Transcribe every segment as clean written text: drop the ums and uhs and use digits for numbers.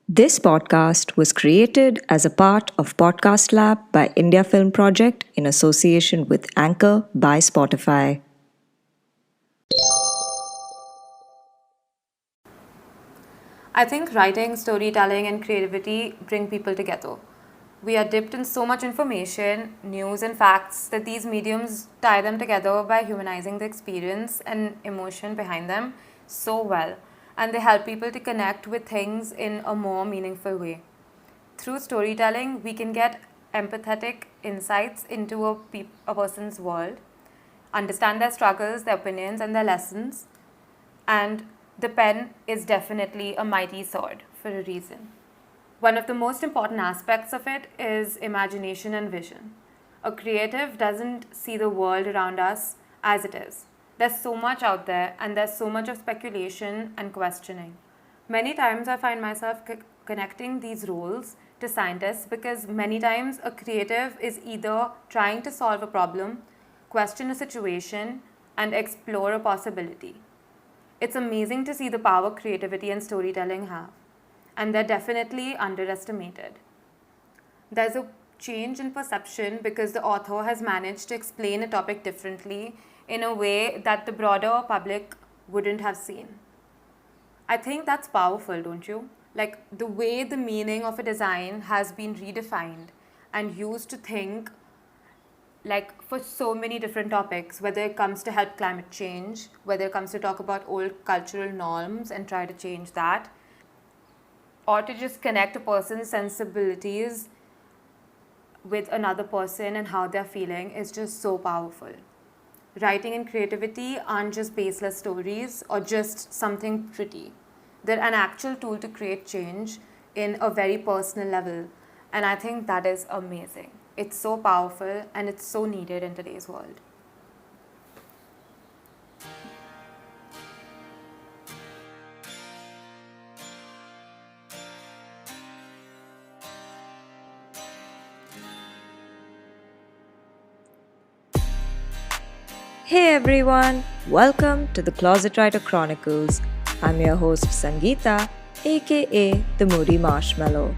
This podcast was created as a part of Podcast Lab by India Film Project in association with Anchor by Spotify. I think writing, storytelling, and creativity bring people together. We are dipped in so much information, news, and facts that these mediums tie them together by humanizing the experience and emotion behind them so well. And they help people to connect with things in a more meaningful way. Through storytelling, we can get empathetic insights into a person's world, understand their struggles, their opinions, and their lessons, and the pen is definitely a mighty sword for a reason. One of the most important aspects of it is imagination and vision. A creative doesn't see the world around us as it is. There's so much out there, and there's so much of speculation and questioning. Many times I find myself connecting these roles to scientists because many times a creative is either trying to solve a problem, question a situation, and explore a possibility. It's amazing to see the power creativity and storytelling have, and they're definitely underestimated. There's a change in perception because the author has managed to explain a topic differently in a way that the broader public wouldn't have seen. I think that's powerful, don't you? Like the way the meaning of a design has been redefined and used to think like for so many different topics, whether it comes to help climate change, whether it comes to talk about old cultural norms and try to change that, or to just connect a person's sensibilities with another person and how they're feeling is just so powerful. Writing and creativity aren't just baseless stories or just something pretty. They're an actual tool to create change in a very personal level. And I think that is amazing. It's so powerful and it's so needed in today's world. Hey everyone, welcome to the Closet Writer Chronicles. I'm your host Sangeeta, aka the Moody Marshmallow.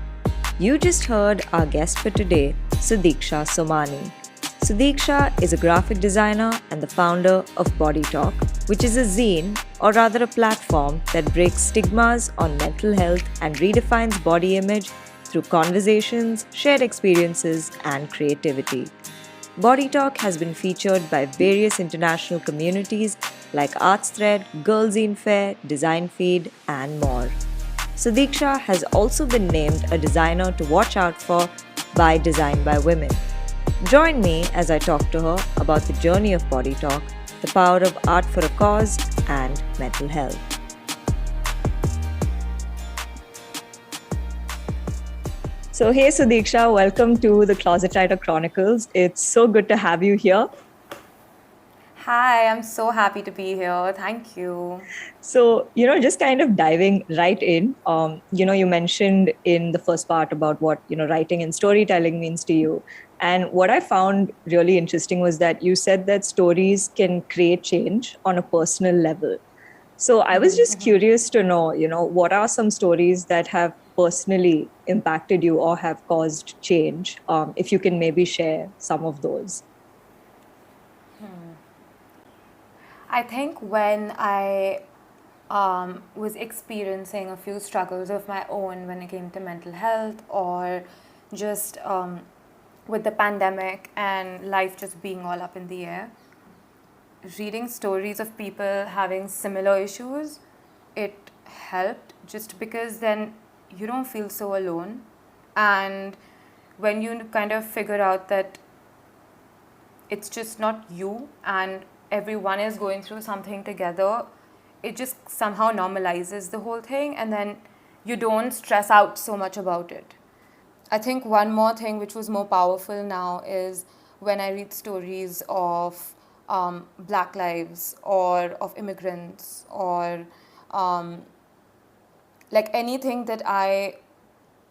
You just heard our guest for today, Sudeeksha Somani. Sudeeksha is a graphic designer and the founder of Body Talk, which is a zine, or rather a platform that breaks stigmas on mental health and redefines body image through conversations, shared experiences, and creativity. Body Talk has been featured by various international communities like ArtsThread, Girl Zine Fair, Design Feed, and more. Sudeeksha has also been named a designer to watch out for by Design by Women. Join me as I talk to her about the journey of Body Talk, the power of art for a cause, and mental health. So, hey Sudeeksha, welcome to the Closet Writer Chronicles. It's so good to have you here. Hi, I'm so happy to be here. Thank you. So, just kind of diving right in, you mentioned in the first part about what, writing and storytelling means to you. And what I found really interesting was that you said that stories can create change on a personal level. So I was just curious to know, what are some stories that have personally impacted you or have caused change? If you can maybe share some of those. I think when I was experiencing a few struggles of my own when it came to mental health or just with the pandemic and life just being all up in the air, reading stories of people having similar issues, it helped just because then you don't feel so alone. And when you kind of figure out that it's just not you and everyone is going through something together, it just somehow normalizes the whole thing and then you don't stress out so much about it. I think one more thing which was more powerful now is when I read stories of Black lives or of immigrants or like anything that I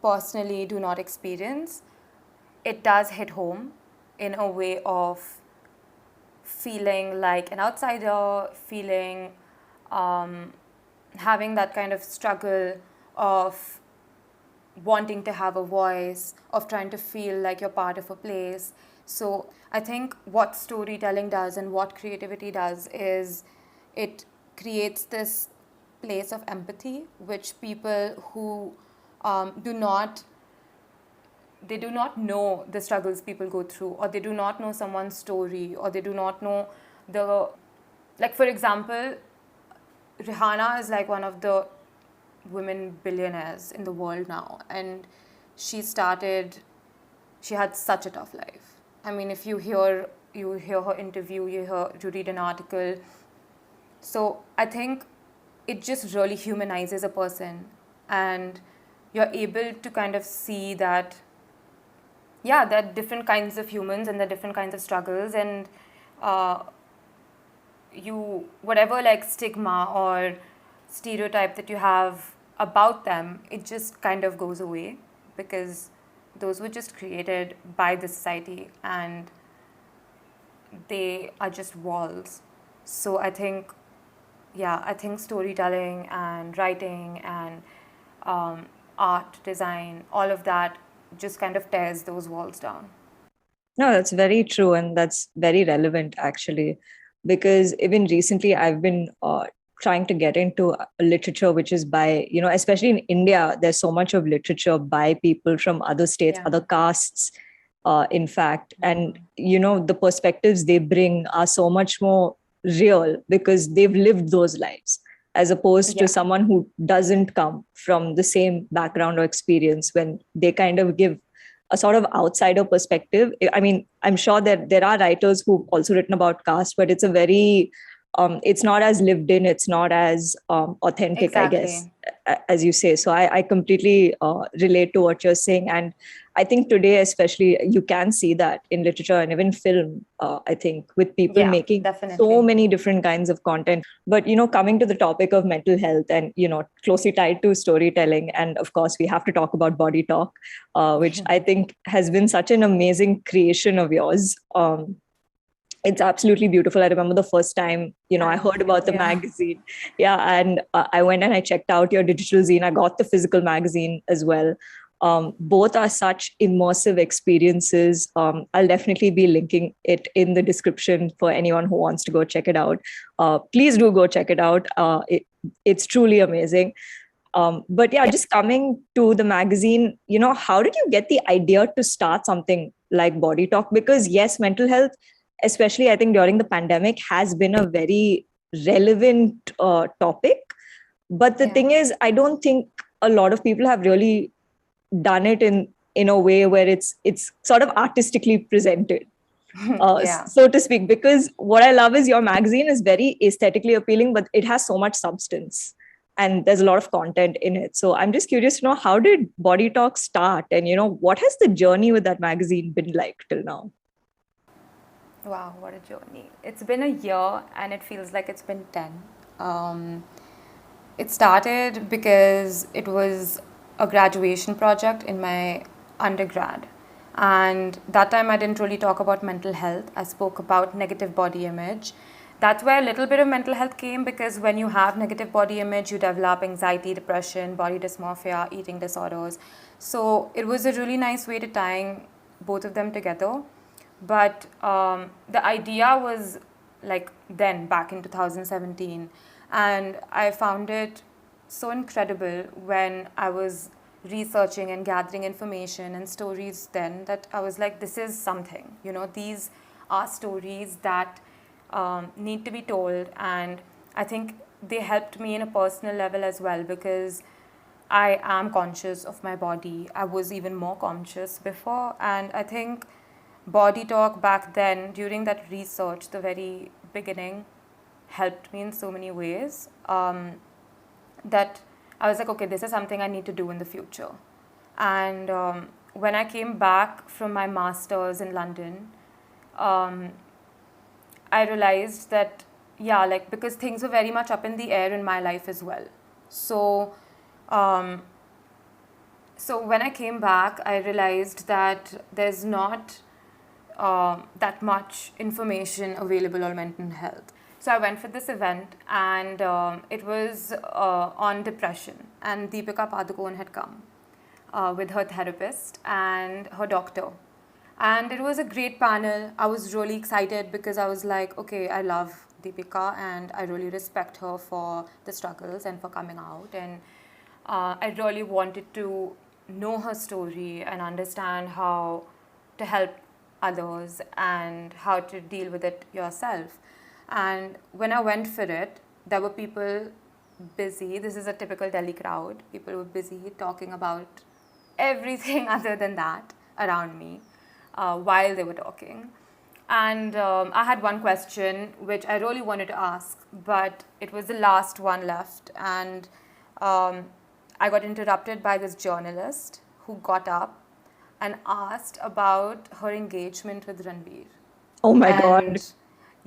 personally do not experience, it does hit home in a way of feeling like an outsider, feeling having that kind of struggle of wanting to have a voice, of trying to feel like you're part of a place. So I think what storytelling does and what creativity does is it creates this place of empathy, which people who do not they do not know the struggles people go through, or they do not know someone's story, or they do not know the, like, for example, Rihanna is like one of the women billionaires in the world now, and she started she had such a tough life. I mean, if you hear her interview, you read an article. So I think it just really humanizes a person, and you're able to kind of see that, yeah, there are different kinds of humans and there are different kinds of struggles, and uh, you, whatever like stigma or stereotype that you have about them, it just kind of goes away, because those were just created by the society and they are just walls. So I think storytelling and writing and art, design, all of that just kind of tears those walls down. No, that's very true. And that's very relevant, actually, because even recently I've been trying to get into literature, which is by, especially in India, there's so much of literature by people from other states, Yeah. other castes, in fact. And, the perspectives they bring are so much more real because they've lived those lives, as opposed to Yeah. someone who doesn't come from the same background or experience, when they kind of give a sort of outsider perspective. I mean, I'm sure that there are writers who've also written about caste, but it's a very, it's not as lived in, it's not as authentic, I guess, Exactly. as you say. So I completely relate to what you're saying. And I think today, especially, you can see that in literature and even film, I think, with people Yeah, making so definitely. many different kinds of content. But, coming to the topic of mental health and, closely tied to storytelling. And of course, we have to talk about body talk, which I think has been such an amazing creation of yours. It's absolutely beautiful. I remember the first time, I Thank heard you. about the Yeah. magazine. Yeah. And I went and I checked out your digital zine. I got the physical magazine as well. Both are such immersive experiences. I'll definitely be linking it in the description for anyone who wants to go check it out. Please do go check it out. It's truly amazing. But yeah, just coming to the magazine, how did you get the idea to start something like Body Talk? Because yes, mental health, especially I think during the pandemic, has been a very relevant topic. But the Yeah. thing is, I don't think a lot of people have really done it in a way where it's sort of artistically presented, Yeah. so to speak. Because what I love is your magazine is very aesthetically appealing, but it has so much substance and there's a lot of content in it. So I'm just curious to know, how did Body Talk start, and what has the journey with that magazine been like till now? Wow, what a journey. It's been a year and it feels like it's been 10. Um, it started because it was a graduation project in my undergrad. And that time I didn't really talk about mental health. I spoke about negative body image. That's where a little bit of mental health came, because when you have negative body image, you develop anxiety, depression, body dysmorphia, eating disorders. So it was a really nice way to tying both of them together. But the idea was like then back in 2017, and I found it so incredible when I was researching and gathering information and stories then, that I was like, this is something, these are stories that need to be told. And I think they helped me in a personal level as well, because I am conscious of my body. I was even more conscious before, and I think Body Talk back then, during that research, the very beginning, helped me in so many ways, that I was like, okay, this is something I need to do in the future. And when I came back from my master's in London, um, I realized that, yeah, like, because things were very much up in the air in my life as well. So, um, so when I came back, I realized that there's not that much information available on mental health. So I went for this event, and it was on depression, and Deepika Padukone had come. with her therapist and her doctor. And it was a great panel. I was really excited because I was like, okay, I love Deepika and I really respect her for the struggles and for coming out. And I really wanted to know her story and understand how to help others and how to deal with it yourself. And when I went for it, there were people busy. This is a typical Delhi crowd. People were busy talking about everything other than that around me while they were talking. And I had one question which I really wanted to ask, but it was the last one left. And I got interrupted by this journalist who got up and asked about her engagement with Ranveer. Oh my God. And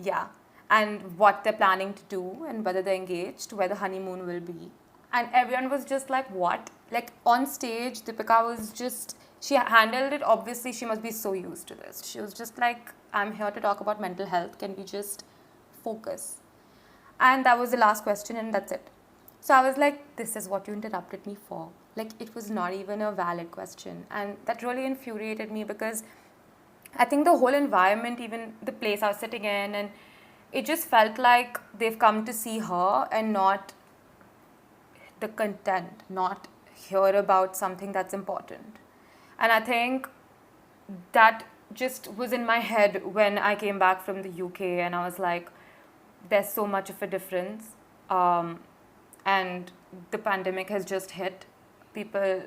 yeah, and what they're planning to do and whether they're engaged, where the honeymoon will be. And everyone was just like, what? Like on stage, Deepika was just, she handled it. Obviously, she must be so used to this. She was just like, I'm here to talk about mental health. Can we just focus? And that was the last question, and that's it. So I was like, this is what you interrupted me for. Like, it was not even a valid question. And that really infuriated me because I think the whole environment, even the place I was sitting in, and it just felt like they've come to see her and not the content, not hear about something that's important. And I think that just was in my head when I came back from the UK, and I was like, there's so much of a difference. And the pandemic has just hit. People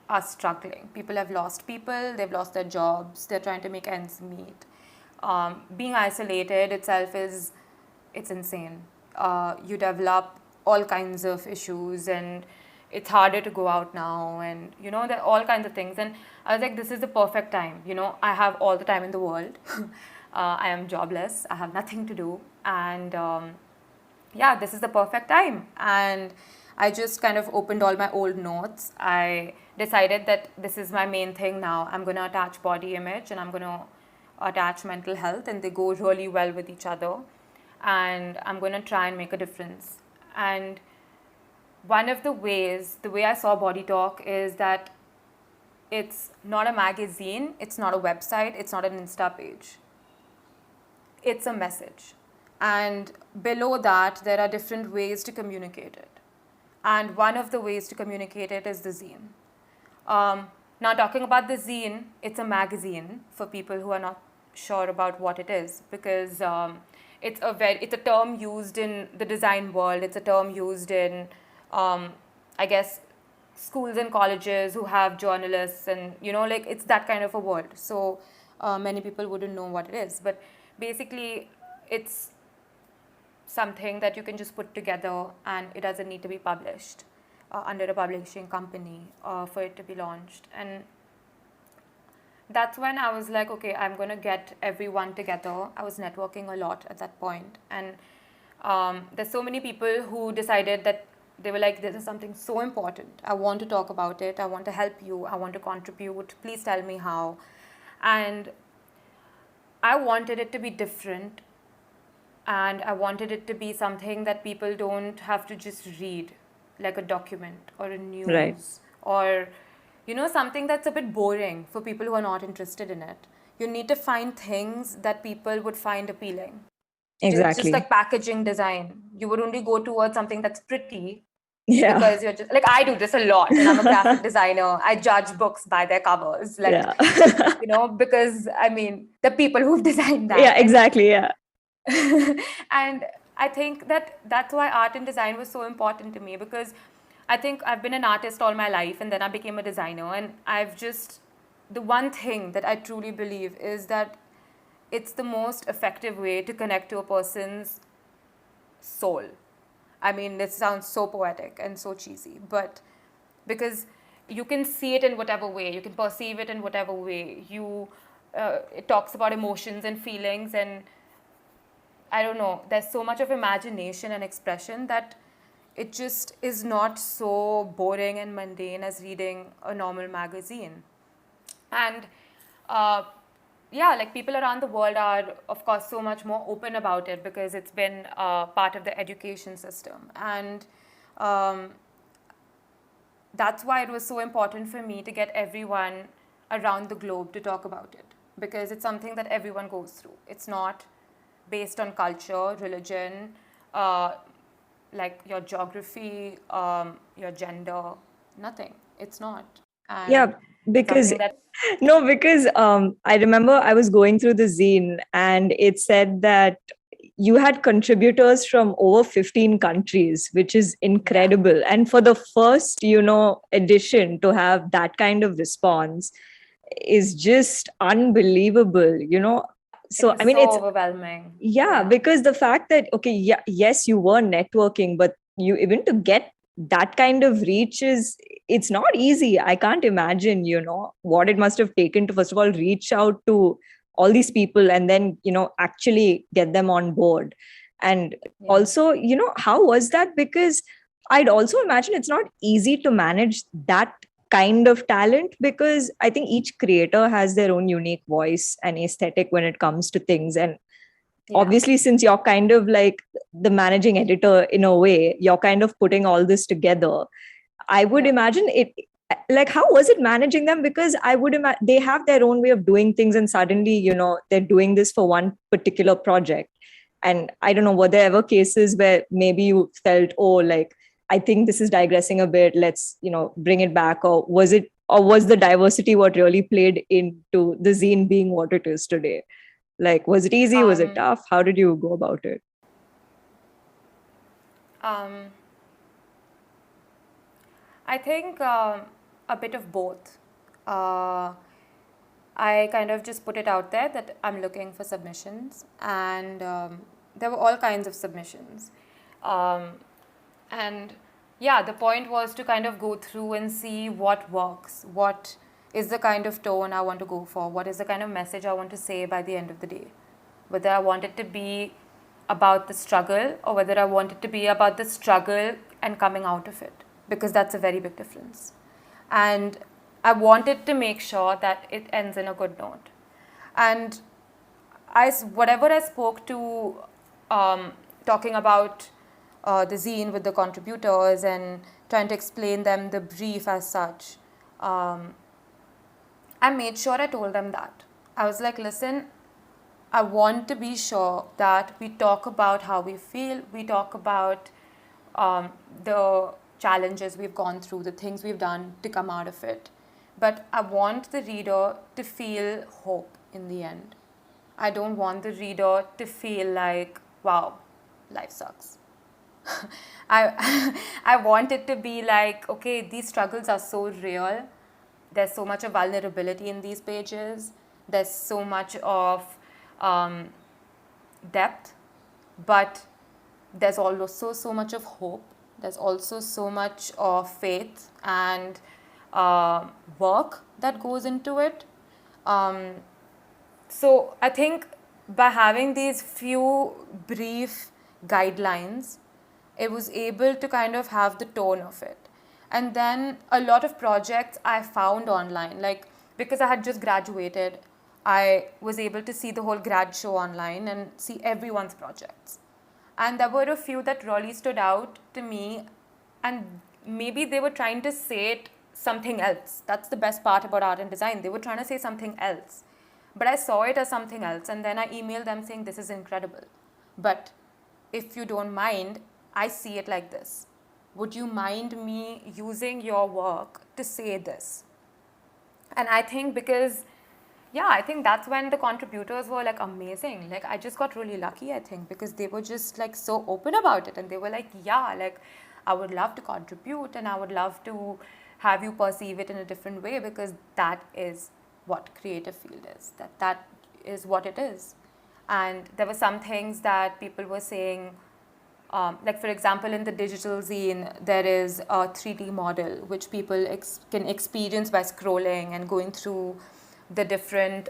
are struggling. People have lost people, they've lost their jobs, they're trying to make ends meet. Being isolated itself it's insane. You develop all kinds of issues, and it's harder to go out now, and there are all kinds of things. And I was like, this is the perfect time. I have all the time in the world. I am jobless, I have nothing to do, and yeah, this is the perfect time. And I just kind of opened all my old notes. I decided that this is my main thing now. I'm going to attach body image and I'm going to attach mental health, and they go really well with each other. And I'm going to try and make a difference. And one of the ways, the way I saw Body Talk is that it's not a magazine, it's not a website, it's not an Insta page. It's a message. And below that, there are different ways to communicate it. And one of the ways to communicate it is the zine. Now, talking about the zine, it's a magazine for people who are not sure about what it is, because it's a term used in the design world. It's a term used in, I guess, schools and colleges who have journalists, and it's that kind of a world. So many people wouldn't know what it is, but basically, it's something that you can just put together, and it doesn't need to be published under a publishing company for it to be launched. And that's when I was like, okay, I'm going to get everyone together. I was networking a lot at that point. And there's so many people who decided that they were like, this is something so important. I want to talk about it. I want to help you. I want to contribute. Please tell me how. And I wanted it to be different. And I wanted it to be something that people don't have to just read, like a document or a news, Right. or something that's a bit boring for people who are not interested in it. You need to find things that people would find appealing. Exactly. Just like packaging design, you would only go towards something that's pretty. Yeah. Because you're just like, I do this a lot, and I'm a graphic designer. I judge books by their covers, like Yeah. because I mean the people who've designed that. Yeah, exactly. Yeah. And I think that's why art and design was so important to me, because I think I've been an artist all my life, and then I became a designer, and the one thing that I truly believe is that it's the most effective way to connect to a person's soul. I mean, this sounds so poetic and so cheesy, but because you can see it in whatever way, you can perceive it in whatever way. It talks about emotions and feelings, and I don't know, there's so much of imagination and expression that it just is not so boring and mundane as reading a normal magazine. And yeah, like people around the world are, of course, so much more open about it because it's been part of the education system. And that's why it was so important for me to get everyone around the globe to talk about it, because it's something that everyone goes through. It's not based on culture, religion, uh, like your geography, your gender, nothing. It's not. Yeah, And it's because something that, no, because I remember I was going through the zine and it said that you had contributors from over 15 countries, which is yeah, incredible. And for the first, edition to have that kind of response is just unbelievable. it So, I was mean, so it's, overwhelming. yeah, Yeah. because the fact that, okay, yeah, yes, you were networking, but you even to get that kind of reach it's not easy. I can't imagine, what it must have taken to, first of all, reach out to all these people and then, actually get them on board. And Yeah. also, how was that? Because I'd also imagine it's not easy to manage that kind of talent, because I think each creator has their own unique voice and aesthetic when it comes to things. And Yeah. obviously, since you're kind of like the managing editor in a way, you're kind of putting all this together. I would Yeah. imagine it, like, how was it managing them? Because I would imagine they have their own way of doing things, and suddenly, they're doing this for one particular project. And I don't know, were there ever cases where maybe you felt, oh, like, I think this is digressing a bit, let's, bring it back? Or was the diversity what really played into the zine being what it is today? Like, was it easy? Was it Um, tough? How did you go about it? um, I think a bit of both. Uh, I kind of just put it out there that I'm looking for submissions, and there were all kinds of submissions. Um, and yeah, the point was to kind of go through and see what works, what is the kind of tone I want to go for, what is the kind of message I want to say by the end of the day. Whether I want it to be about the struggle or whether I want it to be about the struggle and coming out of it, because that's a very big difference. And I wanted to make sure that it ends in a good note. And whatever I spoke to, talking about the zine with the contributors and trying to explain them the brief as such, um, I made sure I told them that. I was like, listen, I want to be sure that we talk about how we feel, we talk about the challenges we've gone through, the things we've done to come out of it. But I want the reader to feel hope in the end. I don't want the reader to feel like, wow, life sucks. I, I want it to be like, okay, these struggles are so real. There's so much of vulnerability in these pages. There's so much of um, depth, but there's also so much of hope. There's also so much of faith and work that goes into it. Um, so I think by having these few brief guidelines, it was able to kind of have the tone of it. And then a lot of projects I found online, like because I had just graduated, I was able to see the whole grad show online and see everyone's projects. And there were a few that really stood out to me, and maybe they were trying to say it something else. That's the best part about art and design. They were trying to say something else. But I saw it as something else, and then I emailed them saying, this is incredible. But if you don't mind, I see it like this. Would you mind me using your work to say this? And I think because, yeah, I think that's when the contributors were like amazing. Like, I just got really lucky, I think, because they were just like so open about it. And they were like, yeah, like, I would love to contribute and I would love to have you perceive it in a different way, because that is what creative field is. That is what it is. And there were some things that people were saying, like for example, in the digital zine, there is a 3D model which people can experience by scrolling and going through the different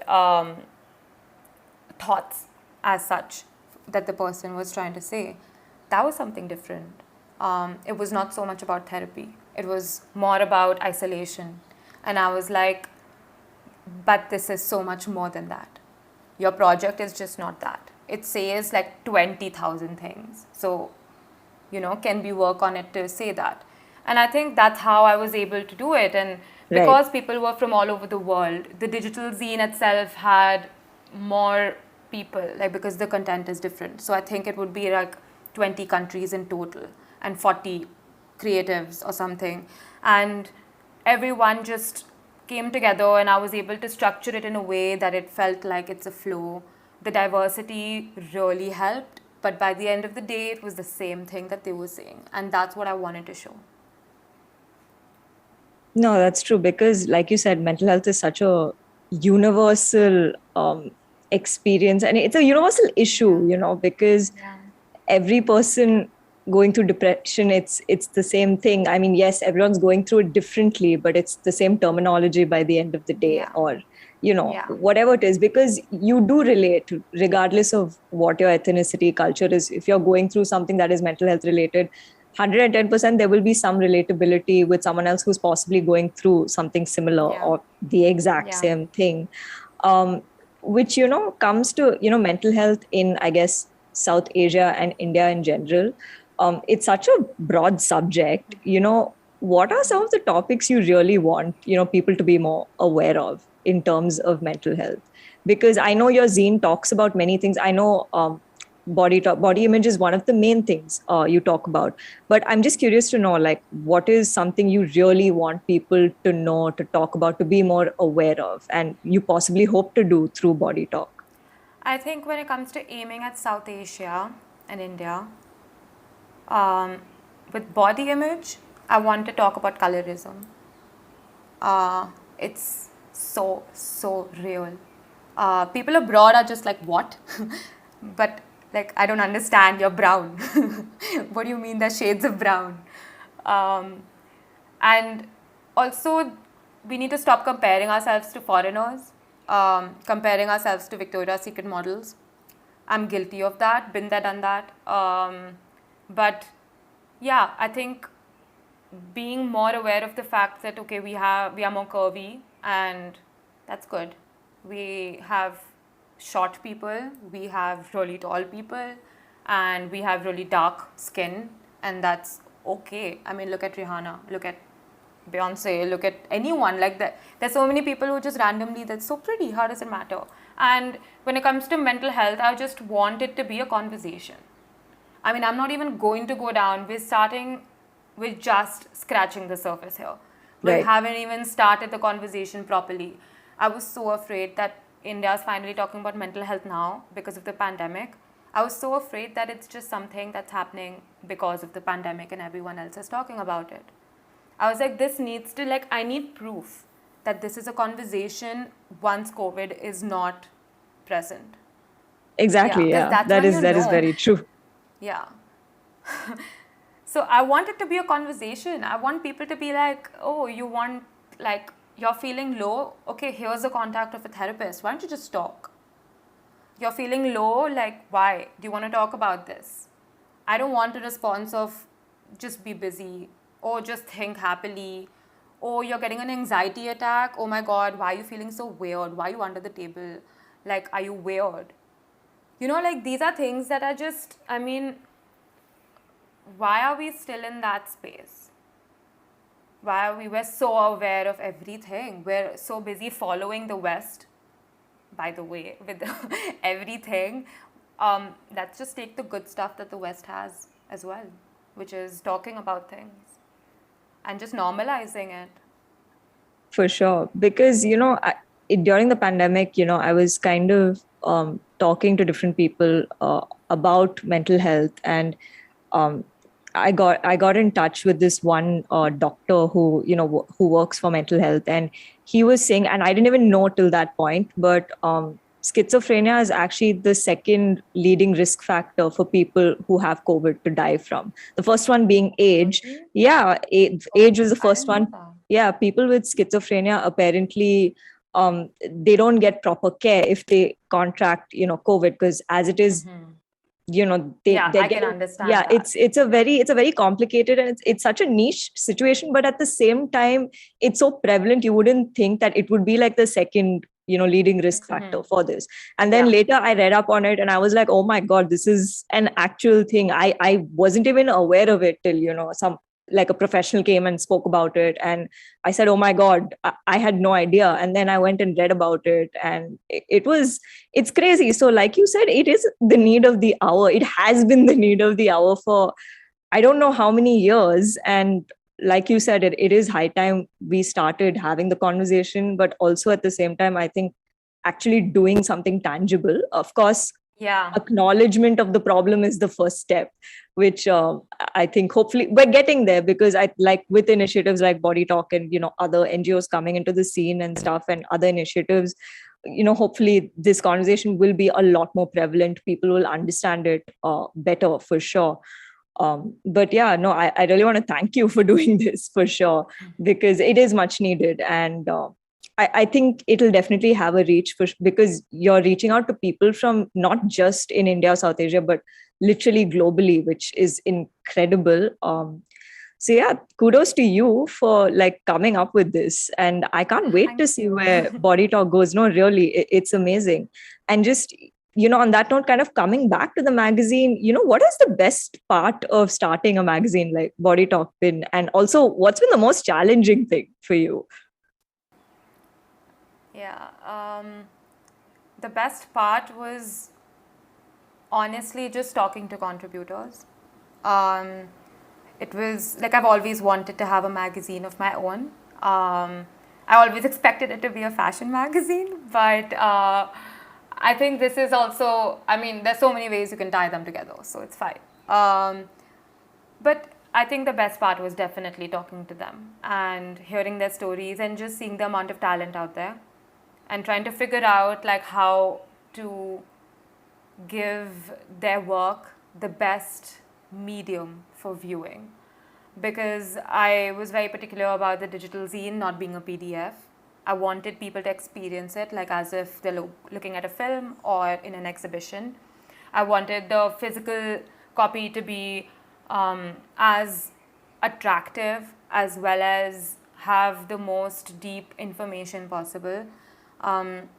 thoughts as such that the person was trying to say. That was something different. It was not so much about therapy. It was more about isolation. And I was like, but this is so much more than that. Your project is just not that. It says like 20,000 things. So, can we work on it to say that? And I think that's how I was able to do it. And Right. because people were from all over the world, the digital zine itself had more people, like because the content is different. So I think it would be like 20 countries in total and 40 creatives or something. And everyone just came together, and I was able to structure it in a way that it felt like it's a flow. The diversity really helped, but by the end of the day, it was the same thing that they were saying. And that's what I wanted to show. No, that's true, because like you said, mental health is such a universal experience, and it's a universal issue, because Yeah. every person going through depression, it's the same thing. I mean, yes, everyone's going through it differently, but it's the same terminology by the end of the day, Yeah. or Yeah. whatever it is, because you do relate regardless of what your ethnicity, culture is. If you're going through something that is mental health related, 110% there will be some relatability with someone else who's possibly going through something similar Yeah. or the exact Yeah. same thing. um, which comes to mental health in, I guess, South Asia and India in general. It's such a broad subject. What are some of the topics you really want people to be more aware of in terms of mental health? Because I know your zine talks about many things. I know body image is one of the main things you talk about, but I'm just curious to know, like, what is something you really want people to know, to talk about, to be more aware of, and you possibly hope to do through body talk? I think when it comes to aiming at South Asia and India, with body image, I want to talk about colorism. It's so real. People abroad are just like, what? But like, I don't understand. You're brown. What do you mean? There's shades of brown. Um, and also, we need to stop comparing ourselves to foreigners, comparing ourselves to Victoria's Secret models. I'm guilty of that. Been there, done that. But yeah, I think being more aware of the fact that okay, we are more curvy, and that's good. We have short people, we have really tall people, and we have really dark skin, and that's okay. I mean, look at Rihanna, look at Beyonce, look at anyone like that. There's so many people who just randomly, that's so pretty. How does it matter? And when it comes to mental health, I just want it to be a conversation. I mean, I'm not even going to go down. We're just scratching the surface here. We Right. haven't even started the conversation properly. I was so afraid that India's finally talking about mental health now because of the pandemic. I was so afraid that it's just something that's happening because of the pandemic and everyone else is talking about it. I was like, this needs to, like, I need proof that this is a conversation once COVID is not present. Yeah, Exactly. because Yeah, that's that when is you that is know. very true. Yeah. So I want it to be a conversation. I want people to be like, oh, like, you're feeling low? Okay, here's the contact of a therapist. Why don't you just talk? You're feeling low? Like, why? Do you want to talk about this? I don't want a response of just be busy or just think happily. Or you're getting an anxiety attack. Oh my God, why are you feeling so weird? Why are you under the table? Like, are you weird? Like, these are things that are just, I mean, why are we still in that space? Why are we're so aware of everything? We're so busy following the West, by the way, with everything. Let's just take the good stuff that the West has as well, which is talking about things and just normalizing it. For sure. Because, during the pandemic, I was kind of talking to different people about mental health. And um, I got in touch with this one doctor who, who works for mental health. And he was saying, and I didn't even know till that point, but schizophrenia is actually the second leading risk factor for people who have COVID to die from. The first one being age. Really? Yeah, age Oh, was the I first didn't know one. that. Yeah, people with schizophrenia apparently they don't get proper care if they contract COVID, because as it is, Yeah, they're I can getting, yeah, understand that. it's a very complicated, and it's such a niche situation, but at the same time it's so prevalent, you wouldn't think that it would be like the second leading risk factor for this. And then Yeah. later I read up on it, and I was like, oh my god, this is an actual thing. I wasn't even aware of it till some like a professional came and spoke about it, and I said, oh my god, I had no idea. And then I went and read about it, and it's crazy. So like you said, it is the need of the hour. It has been the need of the hour for I don't know how many years. And like you said, it is high time we started having the conversation, but also at the same time, I think actually doing something tangible. Of course, Yeah. acknowledgement of the problem is the first step, which I think hopefully we're getting there, because I like with initiatives like Body Talk and other NGOs coming into the scene and stuff, and other initiatives, hopefully this conversation will be a lot more prevalent. People will understand it better for sure. But yeah, no, I really want to thank you for doing this for sure, because it is much needed. And I think it'll definitely have a reach because you're reaching out to people from not just in India, South Asia, but literally globally, which is incredible. So yeah, kudos to you for like coming up with this. And I can't wait to Thank see you. where Body Talk goes. No, really, it's amazing. And just on that note, kind of coming back to the magazine, what is the best part of starting a magazine like Body Talk been? And also, what's been the most challenging thing for you? Yeah. The best part was honestly just talking to contributors. Um, it was like I've always wanted to have a magazine of my own. I always expected it to be a fashion magazine, but I think this is also, I mean, there's so many ways you can tie them together, so it's fine. But I think the best part was definitely talking to them and hearing their stories and just seeing the amount of talent out there and trying to figure out like how to give their work the best medium for viewing, because I was very particular about the digital zine not being a PDF. I wanted people to experience it like as if they're looking at a film or in an exhibition. I wanted the physical copy to be as attractive as well as have the most deep information possible. Um,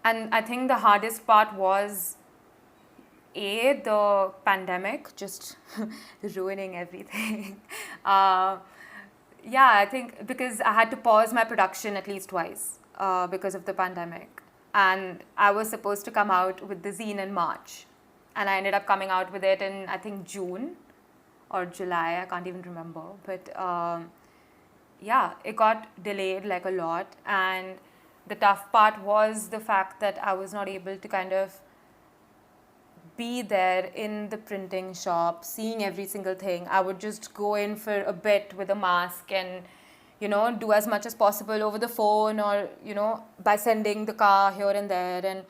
and I think the hardest part was the pandemic just ruining everything. Yeah, I think because I had to pause my production at least twice because of the pandemic. And I was supposed to come out with the zine in March. And I ended up coming out with it in, I think, June or July. I can't even remember. But yeah, it got delayed like a lot. And the tough part was the fact that I was not able to kind of be there in the printing shop, seeing every single thing. I would just go in for a bit with a mask and, do as much as possible over the phone or, by sending the car here and there. And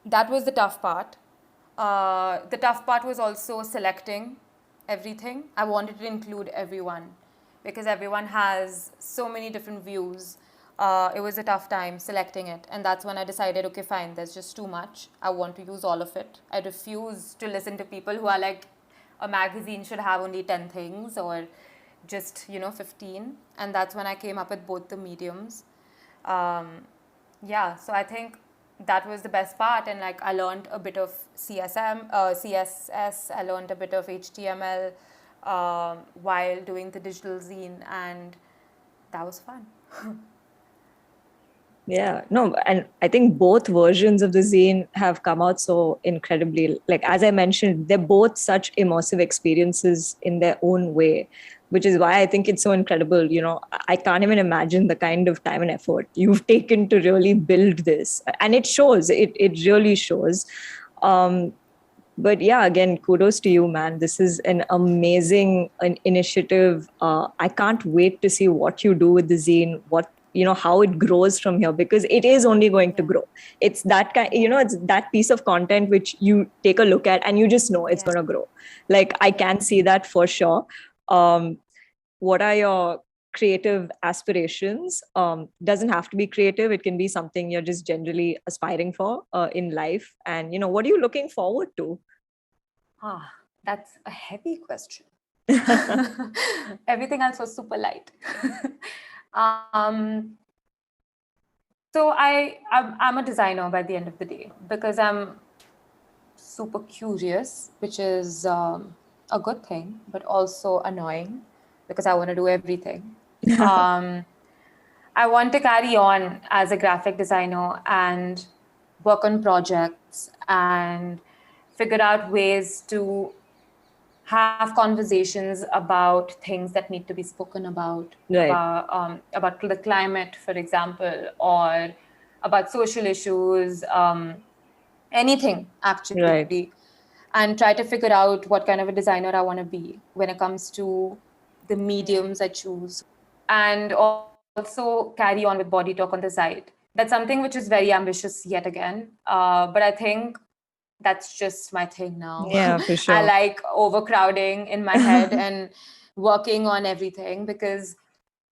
that was the tough part. The tough part was also selecting everything. I wanted to include everyone because everyone has so many different views. It was a tough time selecting it, and that's when I decided, okay, fine, there's just too much. I want to use all of it. I refuse to listen to people who are like, a magazine should have only 10 things or just 15. And that's when I came up with both the mediums. Yeah, so I think that was the best part, and like I learned a bit of CSS, I learned a bit of HTML while doing the digital zine, and that was fun. Yeah, no, and I think both versions of the zine have come out so incredibly. Like, as I mentioned, they're both such immersive experiences in their own way, which is why I think it's so incredible. I can't even imagine the kind of time and effort you've taken to really build this. And it shows, it really shows. But yeah, again, kudos to you, man. This is an amazing initiative. I can't wait to see what you do with the zine, how it grows from here, because it is only going to grow. It's that kind, it's that piece of content which you take a look at and you just know it's going to grow. Like, I can see that for sure. What are your creative aspirations? Doesn't have to be creative. It can be something you're just generally aspiring for in life. And, what are you looking forward to? That's a heavy question. Everything else was super light. So I'm a designer by the end of the day because I'm super curious, which is a good thing, but also annoying because I want to do everything. Um, I want to carry on as a graphic designer and work on projects and figure out ways to have conversations about things that need to be spoken Right, about the climate, for example, or about social issues, anything actually, right. and try to figure out what kind of a designer I want to be when it comes to the mediums I choose, and also carry on with body talk on the side. That's something which is very ambitious yet again, but I think that's just my thing now. Yeah, for I sure. like overcrowding in my head and working on everything because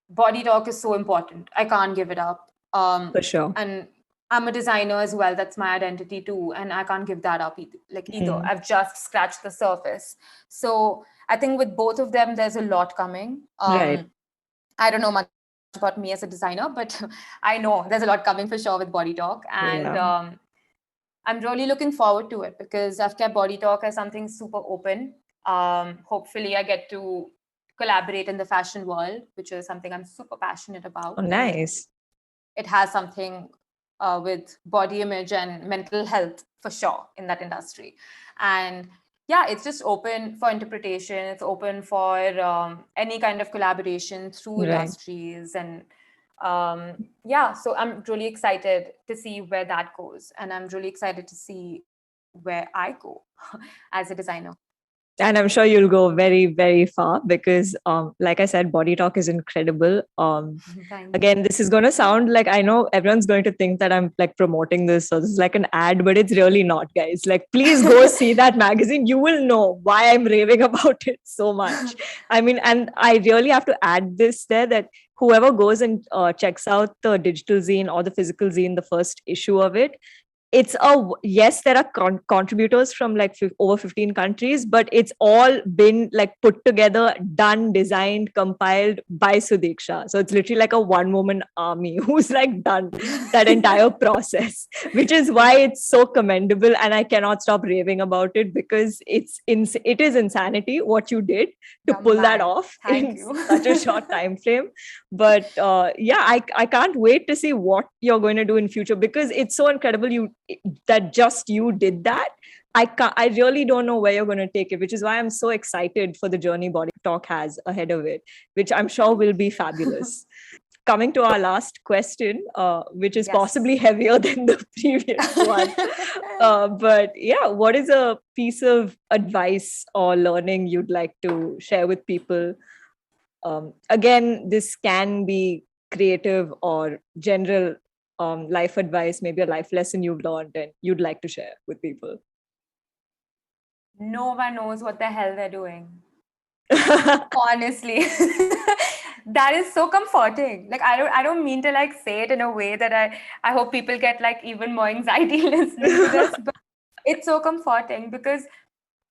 body talk is so important. I can't give it up. For sure. And I'm a designer as well. That's my identity too, and I can't give that up either. Mm. I've just scratched the surface. So I think with both of them, there's a lot coming. Right. I don't know much about me as a designer, but I know there's a lot coming for sure with body talk, and Yeah. I'm really looking forward to it because I've kept body talk as something super open. Hopefully, I get to collaborate in the fashion world, which is something I'm super passionate Oh, about, and nice. it has something with body image and mental health for sure in that industry. And yeah, it's just open for interpretation. It's open for any kind of collaboration through Right. industries. And yeah, so I'm really excited to see where that goes. And I'm really excited to see where I go as a designer. And I'm sure you'll go very, very far because, like I said, body talk is incredible. Thank Again, you. this is going to sound like, I know everyone's going to think that I'm like promoting this, so this is like an ad, but it's really not, guys. Like, please go see that magazine. You will know why I'm raving about it so much. I mean, and I really have to add this there that whoever goes and checks out the digital zine or the physical zine, the first issue of it, it's a yes, there are contributors from like over 15 countries, but it's all been like put together, done, designed, compiled by Sudeeksha. So it's literally like a one woman army who's like done that entire process, which is why it's so commendable, and I cannot stop raving about it because it is insanity what you did to Yeah, pull that man. off Thank in you. such a short time frame. But yeah, I can't wait to see what you're going to do in future because it's so incredible that just you did that. I really don't know where you're going to take it, which is why I'm so excited for the journey body talk has ahead of it, which I'm sure will be fabulous. Coming to our last question, which is Yes. possibly heavier than the previous one. But yeah, what is a piece of advice or learning you'd like to share with people? Again, this can be creative or general life advice, maybe a life lesson you've learned and you'd like to share with people. No one knows what the hell they're doing. Honestly. That is so comforting. Like I don't mean to like say it in a way that I hope people get like even more anxiety listening to this, but it's so comforting because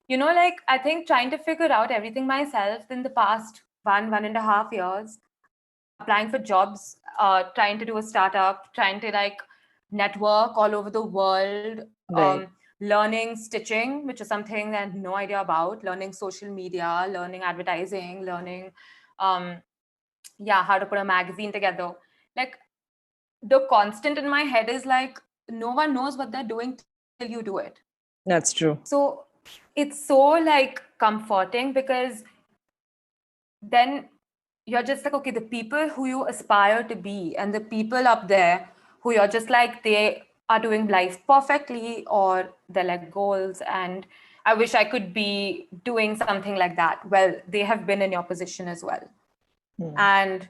like I think trying to figure out everything myself in the past 1.5 years, applying for jobs, trying to do a startup, trying to like network all over the world, Right, learning stitching, which is something that I had no idea about, learning social media, learning advertising, learning, um, yeah, how to put a magazine together. Like the constant in my head is like, no one knows what they're doing till you do it. that's true. So it's so like comforting because then you're just like, okay, the people who you aspire to be and the people up there who you're just like, they are doing life perfectly or they're like goals. And I wish I could be doing something like that. Well, they have been in your position as well. Hmm. And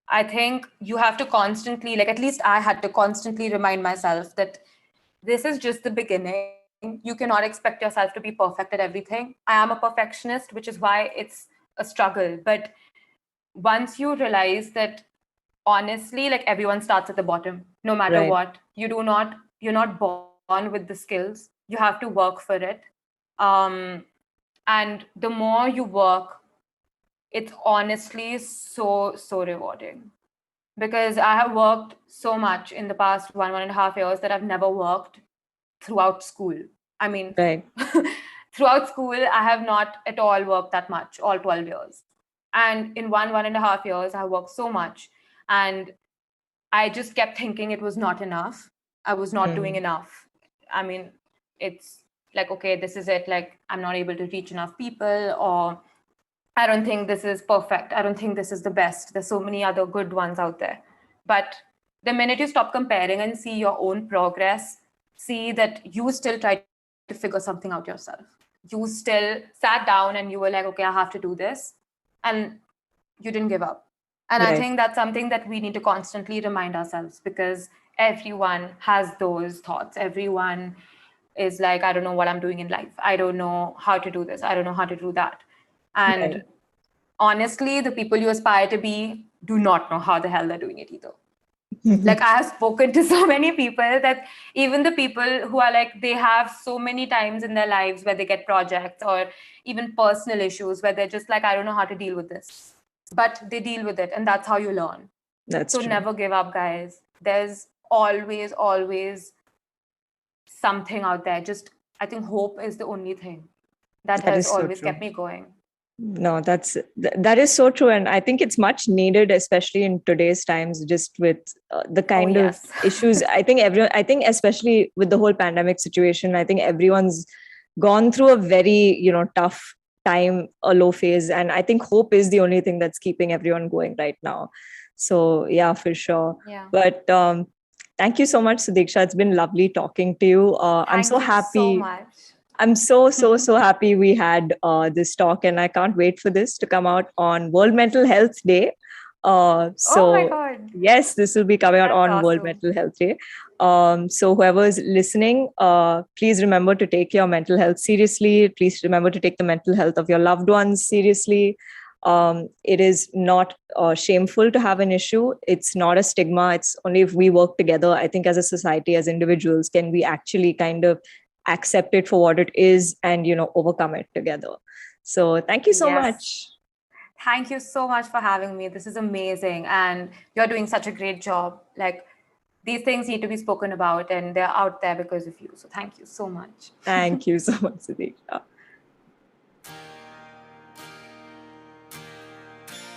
I think you have to constantly, like, at least I had to constantly remind myself that this is just the beginning. You cannot expect yourself to be perfect at everything. I am a perfectionist, which is why it's a struggle. But once you realize that honestly, like everyone starts at the bottom, no matter Right. what, you're not born with the skills. You have to work for it. Um, and the more you work, it's honestly so rewarding because I have worked so much in the past 1.5 years that I've never worked throughout school. I mean, Right. Throughout school, I have not at all worked that much, all 12 years. And in 1.5 years, I worked so much. And I just kept thinking it was not enough. I was not doing enough. I mean, it's like, okay, this is it. Like, I'm not able to reach enough people, or I don't think this is perfect. I don't think this is the best. There's so many other good ones out there. But the minute you stop comparing and see your own progress, see that you still try to figure something out yourself. You still sat down and you were like, okay, I have to do this. And you didn't give up. And I Right. think that's something that we need to constantly remind ourselves, because everyone has those thoughts. Everyone is like, I don't know what I'm doing in life. I don't know how to do this. I don't know how to do that. And Right. honestly, the people you aspire to be do not know how the hell they're doing it either. Like, I have spoken to so many people that even the people who are like, they have so many times in their lives where they get projects or even personal issues where they're just like, I don't know how to deal with this. But they deal with it, and that's how you learn. That's So true. never give up, guys. There's always, always something out there. Just, I think hope is the only thing that That has is so always true. kept me going. No, that is so true, and I think it's much needed, especially in today's times, just with the kind of yes. issues. I think especially with the whole pandemic situation, I think everyone's gone through a very tough time, a low phase, and I think hope is the only thing that's keeping everyone going right now. So yeah, for sure. Yeah. But thank you so much, Sudeeksha. It's been lovely talking to you. I'm so Thank you so happy. much. I'm so happy we had this talk, and I can't wait for this to come out on World Mental Health Day. Oh my So God. yes, this will be coming out That's on World awesome. Mental Health Day. So whoever is listening, please remember to take your mental health seriously. Please remember to take the mental health of your loved ones seriously. It is not shameful to have an issue. It's not a stigma. It's only if we work together, I think, as a society, as individuals, can we actually kind of accept it for what it is and overcome it together. So thank you so Yes. much. Thank you so much for having me. This is amazing. And you're doing such a great job. Like, these things need to be spoken about, and they're out there because of you. So thank you so much. Thank you so much, Sudeeksha.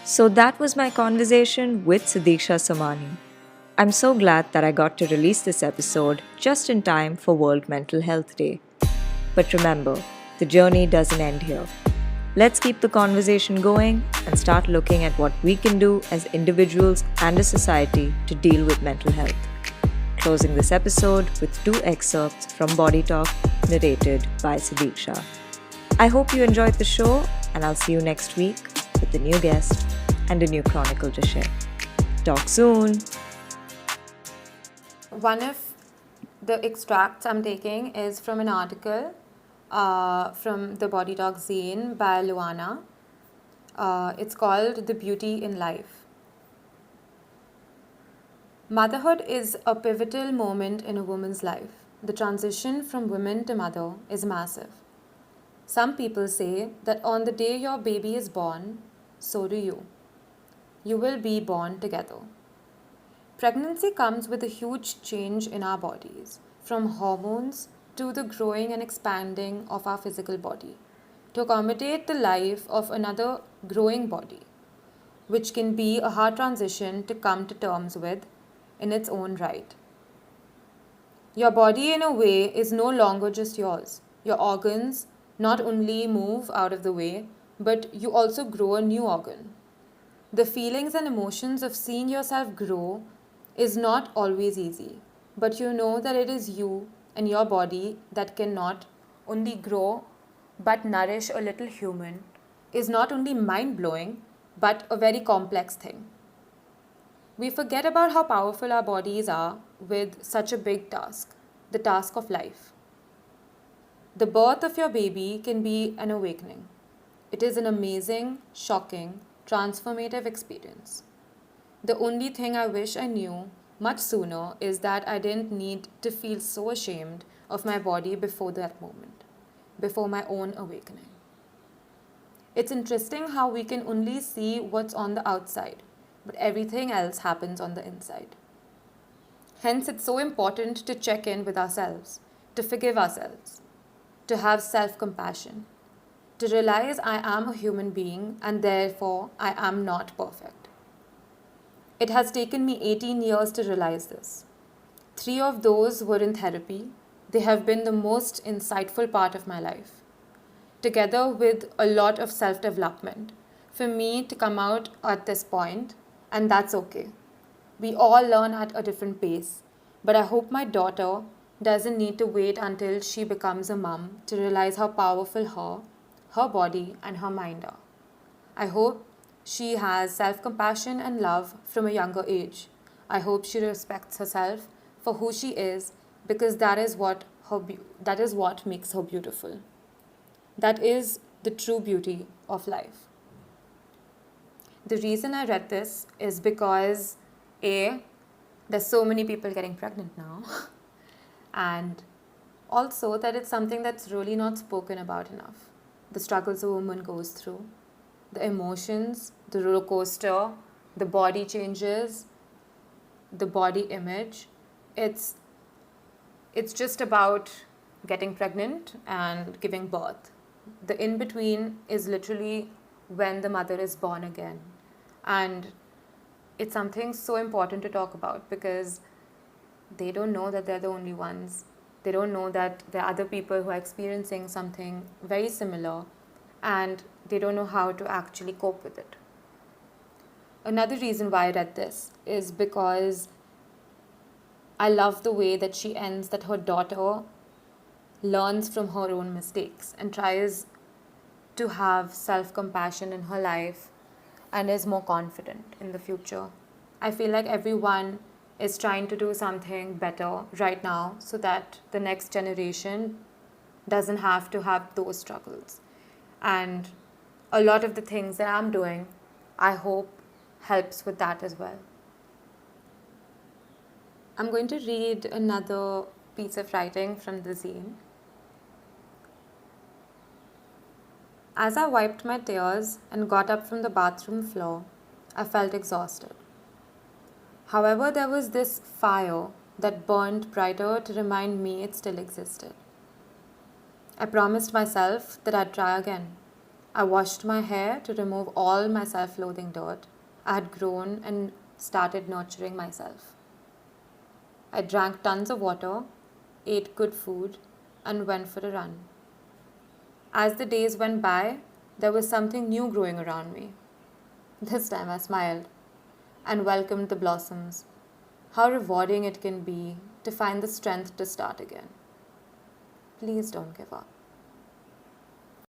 So that was my conversation with Sudeeksha Somani. I'm so glad that I got to release this episode just in time for World Mental Health Day. But remember, the journey doesn't end here. Let's keep the conversation going and start looking at what we can do as individuals and a society to deal with mental health. Closing this episode with 2 excerpts from Body Talk narrated by Sudeeksha. I hope you enjoyed the show, and I'll see you next week with a new guest and a new chronicle to share. Talk soon. One of the extracts I'm taking is from an article from the Body Talk zine by Rihanna. It's called The Beauty in Life. Motherhood is a pivotal moment in a woman's life. The transition from woman to mother is massive. Some people say that on the day your baby is born, so do you. You will be born together. Pregnancy comes with a huge change in our bodies, from hormones to the growing and expanding of our physical body, to accommodate the life of another growing body, which can be a hard transition to come to terms with in its own right. Your body, in a way, is no longer just yours. Your organs not only move out of the way, but you also grow a new organ. The feelings and emotions of seeing yourself grow is not always easy, but you know that it is you and your body that can not only grow but nourish a little human is not only mind blowing but a very complex thing. We forget about how powerful our bodies are with such a big task, the task of life. The birth of your baby can be an awakening. It is an amazing, shocking, transformative experience. The only thing I wish I knew much sooner is that I didn't need to feel so ashamed of my body before that moment, before my own awakening. It's interesting how we can only see what's on the outside, but everything else happens on the inside. Hence, it's so important to check in with ourselves, to forgive ourselves. to have self compassion, to realize I am a human being and therefore I am not perfect. It has taken me 18 years to realize this. 3 of those were in therapy. They have been the most insightful part of my life, together with a lot of self development, for me to come out at this point, and that's okay. We all learn at a different pace, but I hope my daughter doesn't need to wait until she becomes a mum to realize how powerful her body, and her mind are. I hope she has self compassion and love from a younger age. I hope she respects herself for who she is, because that is what makes her beautiful. That is the true beauty of life. The reason I read this is because A, there's so many people getting pregnant now, and also that it's something that's really not spoken about enough. The struggles a woman goes through, the emotions, the roller coaster, the body changes, the body image. It's just about getting pregnant and giving birth. The in between is literally when the mother is born again. And it's something so important to talk about, because they don't know that they're the only ones. They don't know that there are other people who are experiencing something very similar, and they don't know how to actually cope with it. Another reason why I read this is because I love the way that she ends, that her daughter learns from her own mistakes and tries to have self-compassion in her life and is more confident in the future. I feel like everyone is trying to do something better right now so that the next generation doesn't have to have those struggles. And a lot of the things that I'm doing, I hope helps with that as well. I'm going to read another piece of writing from the zine. As I wiped my tears and got up from the bathroom floor, I felt exhausted. However, there was this fire that burned brighter to remind me it still existed. I promised myself that I'd try again. I washed my hair to remove all my self-loathing dirt. I had grown and started nurturing myself. I drank tons of water, ate good food, and went for a run. As the days went by, there was something new growing around me. This time I smiled and welcomed the blossoms. How rewarding it can be to find the strength to start again. Please don't give up.